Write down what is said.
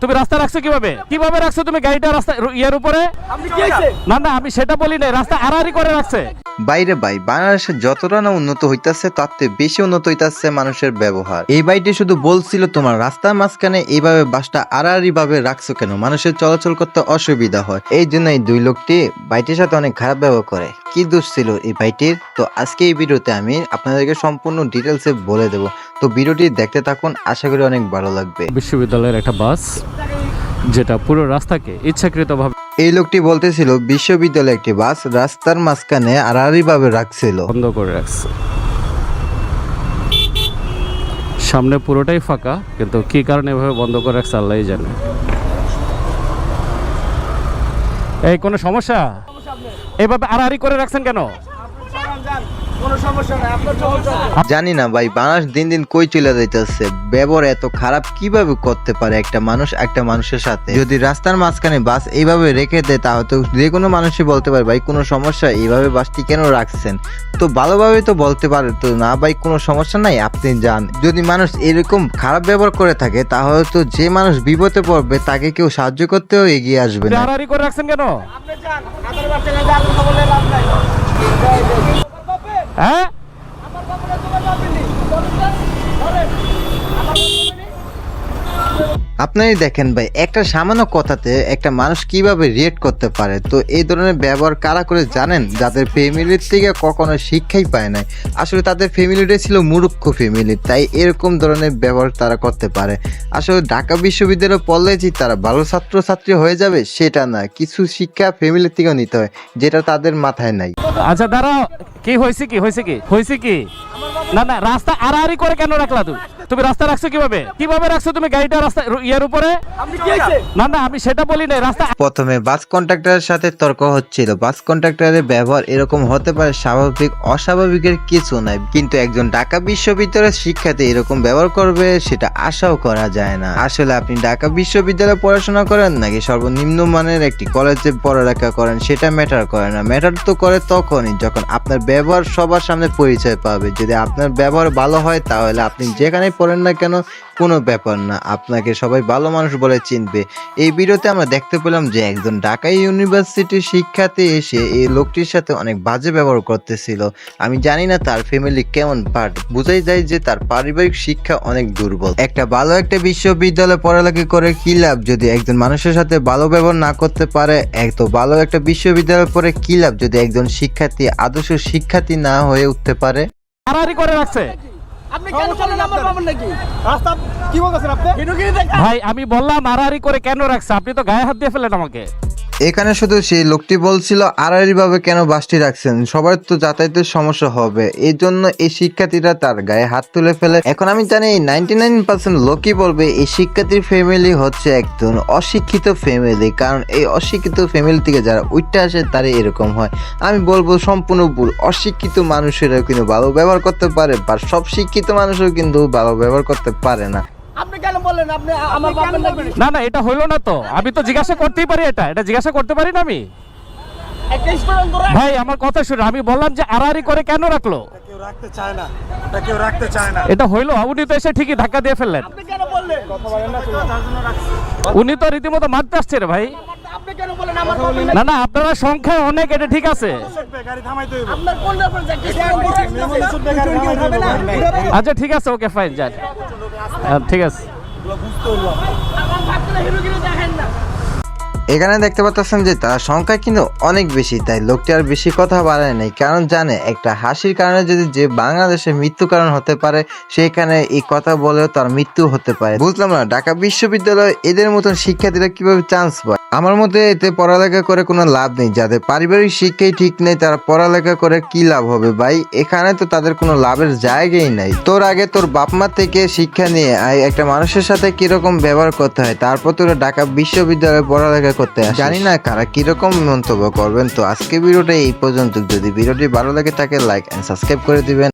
তুমি রাস্তা রাখছো কিভাবে? কিভাবে রাখছো তুমি গাড়িটা রাস্তা ইয়ার উপরে? না না, আমি সেটা বলি না, রাস্তা আড়াআড়ি করে রাখছে। বাইরে ভাই, বাংলাদেশে যতটা না উন্নত হইতাছে তার থেকে বেশি উন্নত হইতাছে মানুষের ব্যবহার। এই বাইটি শুধু বলছিল তোমার রাস্তার মাঝখানে এইভাবে বাসটা আড়াআড়ি ভাবে রাখছো কেন, মানুষের চলাচল করতে অসুবিধা হয়। এই জন্য এই দুই লোকটি বাইটির সাথে অনেক খারাপ ব্যবহার করে। কি দোষ ছিল এই বাইটির? তো আজকে এই ভিডিওতে আমি আপনাদেরকে সম্পূর্ণ ডিটেলসে বলে দেব। তো ভিডিওটি দেখতে থাকুন, আশা করি অনেক ভালো লাগবে। বিশ্ববিদ্যালয়ের একটা বাস যেটা পুরো রাস্তাকে ইচ্ছাকৃতভাবে এই লোকটি বলতেছিল বিশ্ববিদ্যালয়ের একটি বাস রাস্তার মাঝখানে আড়াআড়ি ভাবে রাখছিল। বন্ধ করে রাখছে। সামনে পুরোটাই ফাঁকা, কিন্তু কি কারণে এভাবে বন্ধ করে রাখছে আল্লাহই জানে। এই কোনো সমস্যা? এভাবে আড়াআড়ি করে রাখছেন কেন? জানি না ভাই, বাংলাদেশ দিন দিন কই চলে যাইতেছে। ব্যবহার এত খারাপ কিভাবে করতে পারে একটা মানুষ একটা মানুষের সাথে? যদি রাস্তার মাঝখানে বাস এইভাবে রেখে দেয় তাহলে তো যে কোনো মানুষই বলতে পারে ভাই কোনো সমস্যা, এইভাবে বাসটি কেন রাখছেন? তো ভালোভাবে তো বলতে পারে তো না ভাই কোনো সমস্যা নাই আপনি যান। যদি মানুষ এরকম খারাপ ব্যবহার করে থাকে তাহলে তো যে মানুষ বিপদে পড়বে তাকে কেউ সাহায্য করতেও এগিয়ে আসবে না। আড়াআড়ি করে রাখছেন কেন? হ্যাঁ, আপনারই দেখেন ভাই, একটা সামান্য কথাতে একটা মানুষ কিভাবে রিয়েক্ট করতে পারে। তো এই ধরনের ব্যবহার কারা করে জানেন? যাদের ফ্যামিলির থেকে কখনো শিক্ষাই পায় নাই। আসলে তাদের ফ্যামিলিটাই ছিল মূর্খ ফ্যামিলি, তাই এরকম ধরনের ব্যবহার তারা করতে পারে। আসলে ঢাকা বিশ্ববিদ্যালয়ে পড়লে যে তারা ভালো ছাত্রছাত্রী হয়ে যাবে সেটা না, কিছু শিক্ষা ফ্যামিলির থেকেও নিতে হয় যেটা তাদের মাথায় নাই। আচ্ছা দাঁড়াও, কি হয়েছে কি হয়েছে কি হয়েছে কি? না না, রাস্তা আড়াআড়ি করে কেন রাখলা তুমি? তুমি রাস্তা রাখছো কিভাবে? কিভাবে রাখছো তুমি গাড়িটা রাস্তা ইয়ার উপরে? না না, আমি সেটা বলি না, রাস্তা প্রথমে বাস কন্ট্রাক্টরের সাথে তর্ক হচ্ছিল। বাস কন্ট্রাক্টরের ব্যবহার এরকম হতে পারে, স্বাভাবিক, অস্বাভাবিকের কিছু নাই, কিন্তু একজন ঢাকা বিশ্ববিদ্যালয়ের শিক্ষার্থী এরকম ব্যবহার করবে সেটা আশাও করা যায় না। আসলে আপনি ঢাকা বিশ্ববিদ্যালয়ে পড়াশোনা করেন নাকি সর্বনিম্ন মানের একটি কলেজে পড়ালেখা করেন সেটা ম্যাটার করে না। ম্যাটার তো করে তখনই যখন আপনার ব্যবহার সবার সামনে পরিচয় পাবে। যদি আপনার ব্যবহার ভালো হয় তাহলে আপনি যেখানে পড়েন না কেন কোনো ব্যাপার না, আপনাকে সবাই ভালো মানুষ বলে চিনবে। এই ভিডিওতে আমরা দেখতে পেলাম যে একজন ঢাকা ইউনিভার্সিটির শিক্ষার্থী এসে এই লোকটির সাথে অনেক বাজে ব্যবহার করতেছিল। আমি জানি না তার ফ্যামিলি কেমন, বাট বোঝাই যায় যে তার পারিবারিক শিক্ষা অনেক দুর্বল। একটা ভালো একটা বিশ্ববিদ্যালয়ে পড়ালেখা করে কি লাভ যদি একজন মানুষের সাথে ভালো ব্যবহার না করতে পারে? এত ভালো একটা বিশ্ববিদ্যালয়ে পড়ে কি লাভ যদি একজন শিক্ষার্থী আদর্শ শিক্ষার্থী না হয়ে উঠতে পারে? আড়াআড়ি করে রাখছে। আপনি কেন চলেন আমার পাবেন নাকি? রাস্তা কি বলতেছেন আপনি? ভাই আমি বললাম আড়াআড়ি করে কেন রাখছে, আপনি তো গায়ে হাত দিয়ে ফেলেন আমাকে। এখানে শুধু সেই লোকটি বলছিল আড়াআড়ি ভাবে কেন বাসটি রাখছেন, সবার তো যাতায়াতের সমস্যা হবে, এই জন্য এই শিক্ষার্থীরা তার গায়ে হাত তুলে ফেলে। এখন আমি জানি 99% লোকই বলবে এই শিক্ষার্থীর ফ্যামিলি হচ্ছে একজন অশিক্ষিত ফ্যামিলি, কারণ এই অশিক্ষিত ফ্যামিলি থেকে যারা উঠতে আসে তারা এরকম হয়। আমি বলবো সম্পূর্ণ ভুল। অশিক্ষিত মানুষেরা কিন্তু ভালো ব্যবহার করতে পারে, বা সব শিক্ষিত মানুষও কিন্তু ভালো ব্যবহার করতে পারে না। আপনি কেন বললেন আপনি আমার পাবেন নাকি? না না, এটা হইলো না তো, আমি তো জিজ্ঞাসা করতেই পারি, এটা জিজ্ঞাসা করতে পারি না আমি? একটা স্টুডেন্ট ধরে ভাই আমার কথা শুনে, আমি বললাম যে আড়াআড়ি করে কেন রাখলো? কেউ রাখতে চায় না, এটা কেউ রাখতে চায় না। এটা হইলো? উনি তো এসে ঠিকই ধাক্কা দিয়ে ফেললেন। আপনি কেন বললেন? কথা বলেন না তো। যার জন্য রাখছে। উনি তো রীতিমতো মারতে আসছে রে ভাই। আপনি কেন বলেন আমার পাবেন না না, আপনারা সংখ্যা অনেক, এটা ঠিক আছে। ছুটবে, গাড়ি থামাইতে হইব। আপনার কোন ব্যাপার যে একটা স্টুডেন্ট ছুটবে, গাড়ি থামাইতে হইব। আচ্ছা ঠিক আছে, ওকে ফাইন, যান। ঠিক আছে। আমার ভাবতে হিরোগিরি দেখেন না। এখানে দেখতে পাচ্ছেন যে তার সংখ্যা কিন্তু অনেক বেশি, তাই লোকটি আর বেশি কথা বাড়ায় নাই, কারণ জানে একটা হাসির কারণে যদি যে বাংলাদেশে মৃত্যু কারণ হতে পারে সেখানে এই কথা বলেও তার মৃত্যু হতে পারে। বুঝলাম না ঢাকা বিশ্ববিদ্যালয় এদের মতন শিক্ষার্থীরা কিভাবে চান্স পায়। আমার মতে এতে পড়ালেখা করে কোনো লাভ নেই। যাদের পারিবারিক শিক্ষাই ঠিক নেই তারা পড়ালেখা করে কি লাভ হবে ভাই? এখানে তো তাদের কোনো লাভের জায়গাই নাই। তোর আগে তোর বাপ মা থেকে শিক্ষা নিয়ে একটা মানুষের সাথে কিরকম ব্যবহার করতে হয়, তারপর তোরা ঢাকা বিশ্ববিদ্যালয়ে পড়ালেখা করতে আসিস। জানি না কারা কিরকম মন্তব্য করবেন। তো আজকে ভিডিওটা এই পর্যন্ত। যদি ভিডিওটি ভালো লাগে তাকে লাইক এন্ড সাবস্ক্রাইব করে দিবেন।